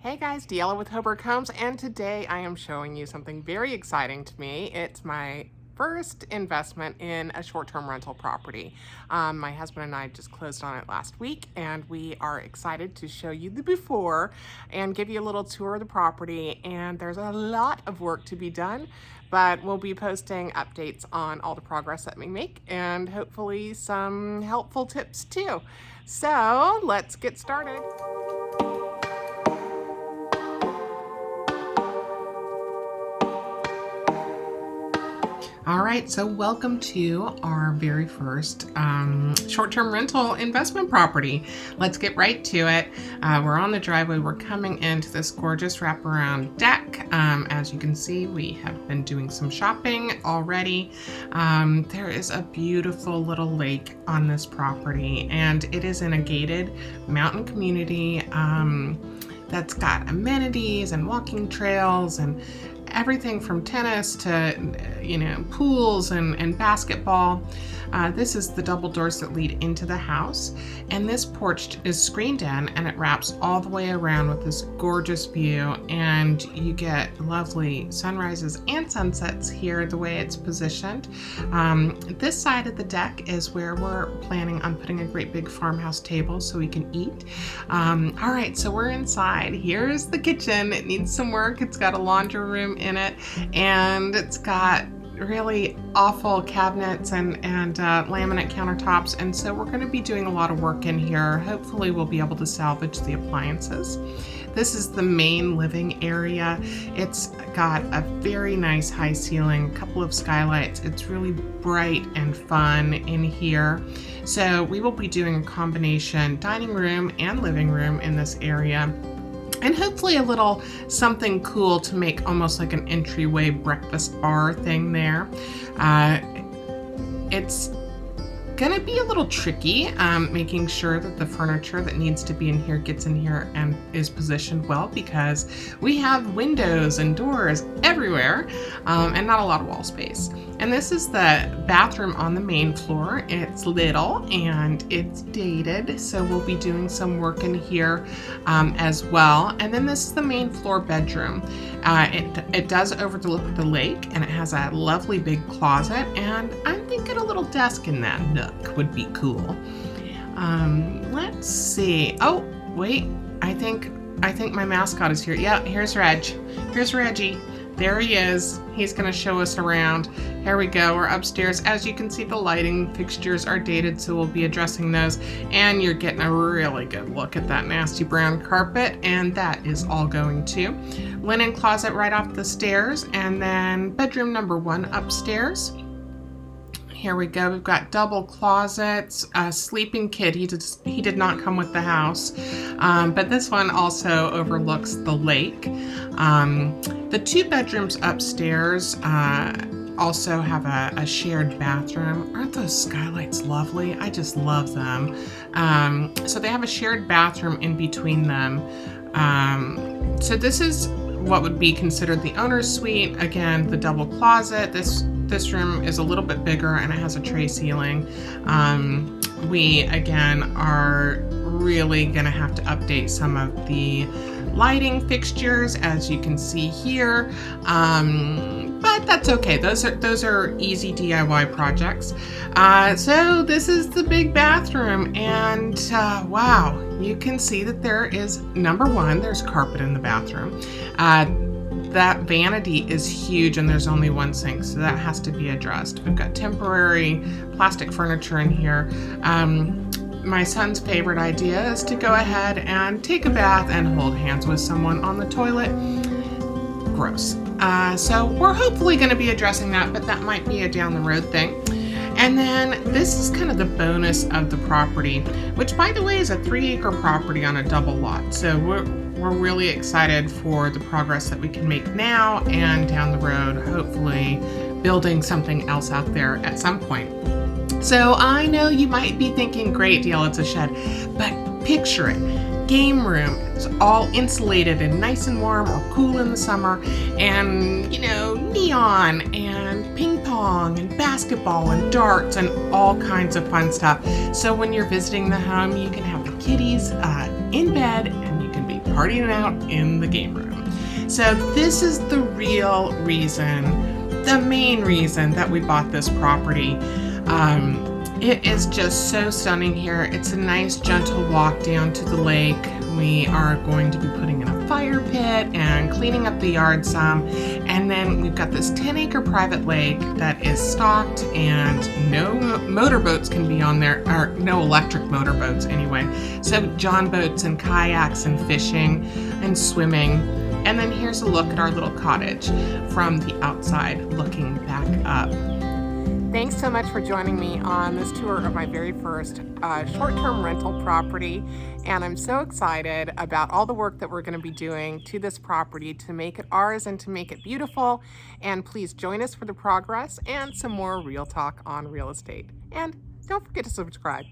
Hey guys, DeElla with Hoberg Homes, and today I am showing you something very exciting to me. It's my first investment in a short-term rental property. My husband and I just closed on it last week, and we are excited to show you the before and give you a little tour of the property. And there's a lot of work to be done, but we'll be posting updates on all the progress that we make and hopefully some helpful tips too. So let's get started. All right, so welcome to our very first short-term rental investment property. Let's get right to it. We're on the driveway. We're coming into this gorgeous wraparound deck. As you can see, we have been doing some shopping already. There is a beautiful little lake on this property, and it is in a gated mountain community that's got amenities and walking trails and everything from tennis to, pools and basketball. This is the double doors that lead into the house, and this porch is screened in and it wraps all the way around with this gorgeous view, and you get lovely sunrises and sunsets here the way it's positioned. This side of the deck is where we're planning on putting a great big farmhouse table so we can eat. All right, so we're inside. Here's the kitchen. It needs some work. It's got a laundry room in it, and it's got really awful cabinets and laminate countertops, and so we're going to be doing a lot of work in here. Hopefully we'll be able to salvage the appliances. This is the main living area. It's got a very nice high ceiling, a couple of skylights. It's really bright and fun in here. So we will be doing a combination dining room and living room in this area, and hopefully a little something cool to make almost like an entryway breakfast bar thing there. It's gonna be a little tricky making sure that the furniture that needs to be in here gets in here and is positioned well, because we have windows and doors everywhere and not a lot of wall space. And this is the bathroom on the main floor. It's little and it's dated, so we'll be doing some work in here as well. And then this is the main floor bedroom. It does overlook the lake, and it has a lovely big closet, and I'm thinking a little desk in that nook would be cool. Let's see. Oh, wait, I think my mascot is here. Yeah, here's Reg. Here's Reggie. There he is. He's going to show us around. Here we go. We're upstairs. As you can see, the lighting fixtures are dated, so we'll be addressing those. And you're getting a really good look at that nasty brown carpet, and that is all going to. Linen closet right off the stairs, and then bedroom number 1 upstairs. Here we go. We've got double closets, a sleeping kid. He did not come with the house, but this one also overlooks the lake. The 2 bedrooms upstairs also have a shared bathroom. Aren't those skylights lovely? I just love them. So they have a shared bathroom in between them. So this is what would be considered the owner's suite. Again, the double closet. This room is a little bit bigger, and it has a tray ceiling. We, again, are really going to have to update some of the lighting fixtures, as you can see here. But that's okay. Those are easy DIY projects. So this is the big bathroom, and wow, you can see that there is, number 1, there's carpet in the bathroom. That vanity is huge, and there's only 1 sink, so that has to be addressed. We've got temporary plastic furniture in here. My son's favorite idea is to go ahead and take a bath and hold hands with someone on the toilet. Gross. So we're hopefully going to be addressing that, but that might be a down the road thing. And then this is kind of the bonus of the property, which, by the way, is a 3-acre property on a double lot. So we're really excited for the progress that we can make now and down the road, hopefully building something else out there at some point. So I know you might be thinking, great deal, it's a shed, but picture it. Game room, it's all insulated and nice and warm or cool in the summer, and neon and ping pong and basketball and darts and all kinds of fun stuff. So when you're visiting the home, you can have the kiddies in bed, and you can be partying out in the game room. So this is the real reason, the main reason that we bought this property. It is just so stunning here. It's a nice gentle walk down to the lake. We are going to be putting in a fire pit and cleaning up the yard some. And then we've got this 10-acre private lake that is stocked, and no motorboats can be on there, or no electric motorboats anyway. So john boats and kayaks and fishing and swimming. And then here's a look at our little cottage from the outside looking back up. Thanks so much for joining me on this tour of my very first short-term rental property. And I'm so excited about all the work that we're going to be doing to this property to make it ours and to make it beautiful. And please join us for the progress and some more real talk on real estate. And don't forget to subscribe.